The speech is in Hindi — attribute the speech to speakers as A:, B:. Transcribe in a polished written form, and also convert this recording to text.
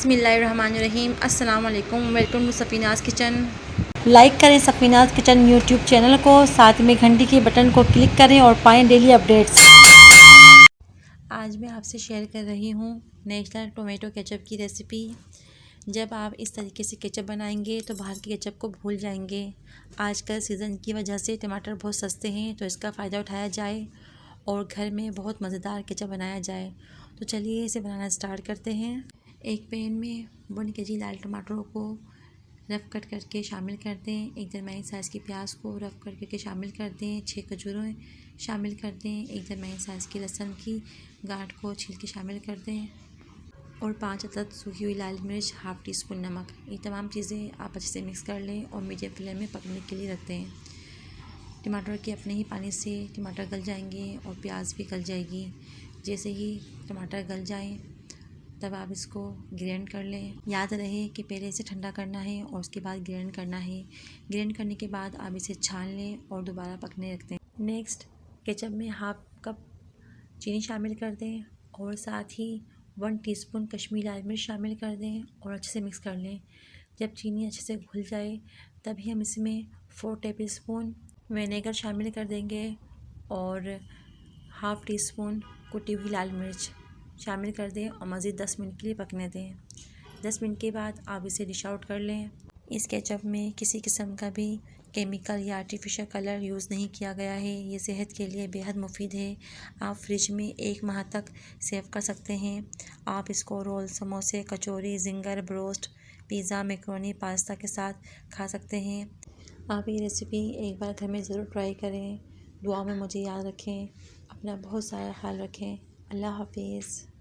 A: बिस्मिल्लाहिर्रहमानिर्रहीम। अस्सलाम वालेकुम। Welcome to Safinaz kitchen.
B: Like करें सफ़ीनाज़ किचन यूट्यूब चैनल को, साथ में घंटी के बटन को क्लिक करें और पाएँ डेली अपडेट्स।
A: आज मैं आपसे शेयर कर रही हूँ नेशनल टोमेटो केचप की रेसिपी। जब आप इस तरीके से केचप बनाएंगे तो बाहर के केचप को भूल जाएंगे। आजकल सीज़न की वजह से टमाटर बहुत सस्ते हैं, तो इसका फ़ायदा उठाया जाए और घर में बहुत मज़ेदार केचप बनाया जाए। तो चलिए इसे बनाना स्टार्ट करते हैं। एक पैन में 1 kg लाल टमाटरों को रफ़ कट करके शामिल कर दें। एक दरमियानी साइज़ की प्याज को रफ़ कट करके शामिल कर दें। 6 खजूरें शामिल कर दें। एक दरमियानी साइज़ की लहसुन की गांठ को छील के शामिल कर दें और 5 अदद सूखी हुई लाल मिर्च, हाफ़ टी स्पून नमक। ये तमाम चीज़ें आप अच्छे से मिक्स कर लें और मीडियम फ्लेम में पकने के लिए रख दें। टमाटर के अपने ही पानी से टमाटर गल जाएंगे और प्याज भी गल जाएगी। जैसे ही टमाटर गल जाएं तब आप इसको ग्राइंड कर लें। याद रहे कि पहले इसे ठंडा करना है और उसके बाद ग्राइंड करना है। ग्राइंड करने के बाद आप इसे छान लें और दोबारा पकने रख दें। नेक्स्ट केचप में हाफ कप चीनी शामिल कर दें और साथ ही 1 टीस्पून कश्मीरी लाल मिर्च शामिल कर दें और अच्छे से मिक्स कर लें। जब चीनी अच्छे से घुल जाए तभी हम इसमें 4 टेबलस्पून विनेगर शामिल कर देंगे और हाफ़ टी स्पून कुटी हुई लाल मिर्च शामिल कर दें और मज़ीद 10 मिनट के लिए पकने दें। 10 मिनट के बाद आप इसे डिश आउट कर लें। इस केचप में किसी किस्म का भी केमिकल या आर्टिफिशियल कलर यूज़ नहीं किया गया है। ये सेहत के लिए बेहद मुफीद है। आप फ्रिज में 1 माह तक सेव कर सकते हैं। आप इसको रोल, समोसे, कचौरी, Zinger, broast, pizza, macaroni, pasta के साथ खा सकते हैं। आप ये रेसिपी एक बार घर में ज़रूर ट्राई करें। दुआ में मुझे याद रखें। अपना बहुत सारा ख्याल रखें। अल्लाह हाफिज़।